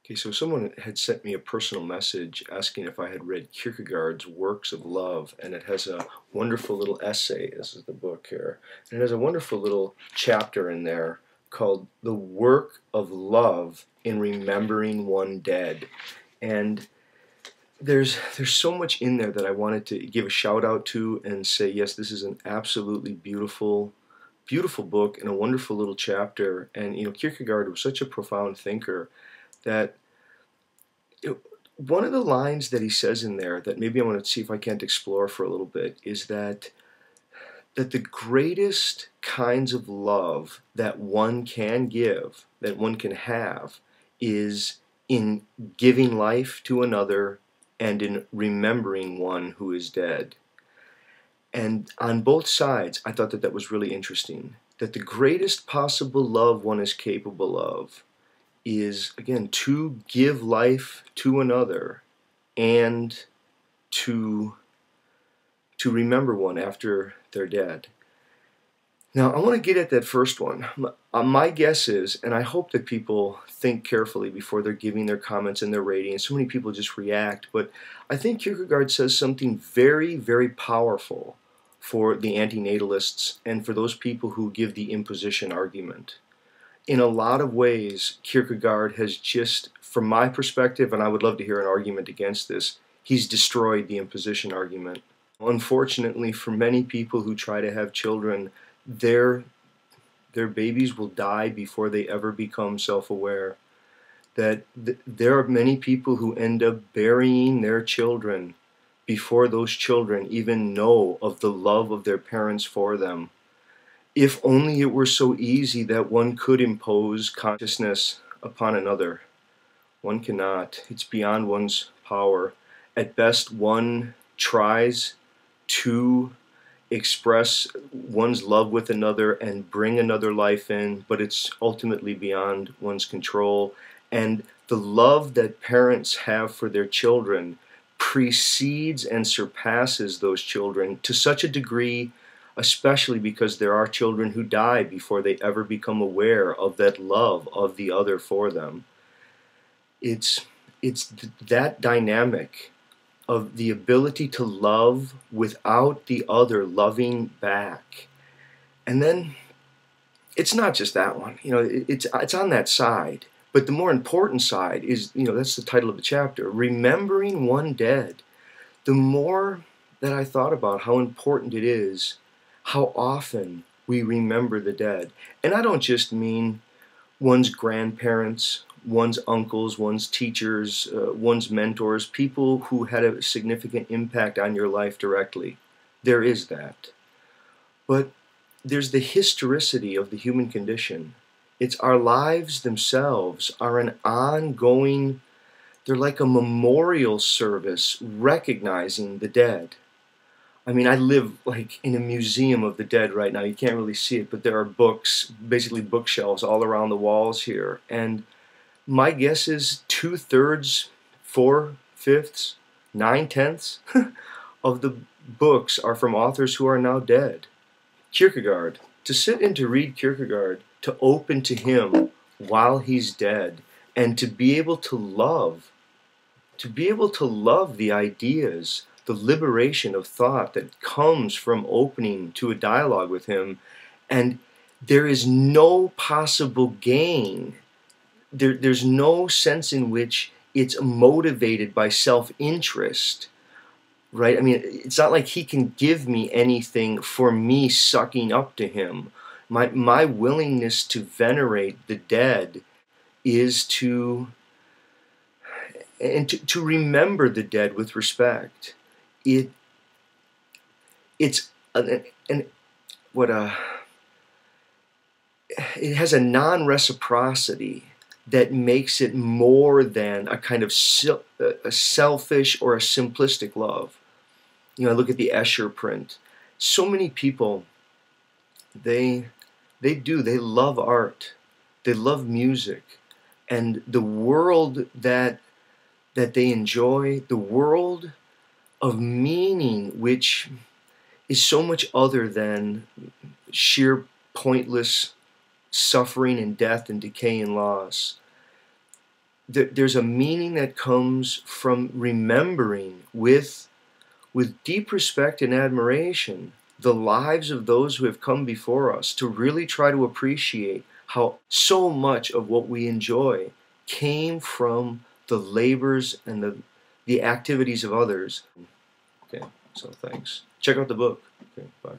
Okay, so someone had sent me a personal message asking if I had read Kierkegaard's Works of Love, and it has a wonderful little essay. This is the book here. And it has a wonderful little chapter in there called The Work of Love in Remembering One Dead. And there's so much in there that I wanted to give a shout out to and say, yes, this is an absolutely beautiful book and a wonderful little chapter. And Kierkegaard was such a profound thinker that one of the lines that he says in there that maybe I want to see if I can't explore for a little bit is that the greatest kinds of love that one can give, that one can have, is in giving life to another and in remembering one who is dead. And on both sides, I thought that that was really interesting, that the greatest possible love one is capable of is, again, to give life to another and to remember one after they're dead. Now, I want to get at that first one. My guess is, and I hope that people think carefully before they're giving their comments and their ratings. So many people just react, but I think Kierkegaard says something very, very powerful for the antinatalists and for those people who give the imposition argument. In a lot of ways, Kierkegaard has just, from my perspective, and I would love to hear an argument against this, he's destroyed the imposition argument. Unfortunately, for many people who try to have children, their babies will die before they ever become self-aware. That there are many people who end up burying their children before those children even know of the love of their parents for them. If only it were so easy that one could impose consciousness upon another. One cannot. It's beyond one's power. At best, one tries to express one's love with another and bring another life in, but it's ultimately beyond one's control. And the love that parents have for their children precedes and surpasses those children to such a degree, especially because there are children who die before they ever become aware of that love of the other for them. It's that dynamic of the ability to love without the other loving back. And then it's not just that one, it's on that side. But the more important side is, that's the title of the chapter, Remembering One Dead. The more that I thought about how important it is, how often we remember the dead. And I don't just mean one's grandparents, one's uncles, one's teachers, one's mentors, people who had a significant impact on your life directly. There is that. But there's the historicity of the human condition. It's our lives themselves are an ongoing, they're like a memorial service recognizing the dead. I mean, I live like in a museum of the dead right now. You can't really see it, but there are books, basically bookshelves all around the walls here. And my guess is 2/3, 4/5, 9/10 of the books are from authors who are now dead. Kierkegaard, to sit and to read Kierkegaard, to open to him while he's dead, and to be able to love the ideas, the liberation of thought that comes from opening to a dialogue with him, and there is no possible gain. There's no sense in which it's motivated by self-interest, right? I mean, it's not like he can give me anything for me sucking up to him. My willingness to venerate the dead is to remember the dead with respect. It has a non-reciprocity that makes it more than a kind of a selfish or a simplistic love. I look at the Escher print. So many people, they love art, they love music, and the world that they enjoy, the world of meaning, which is so much other than sheer pointless suffering and death and decay and loss. there's a meaning that comes from remembering with deep respect and admiration the lives of those who have come before us, to really try to appreciate how so much of what we enjoy came from the labors and the activities of others. Okay, so thanks. Check out the book. Okay, bye.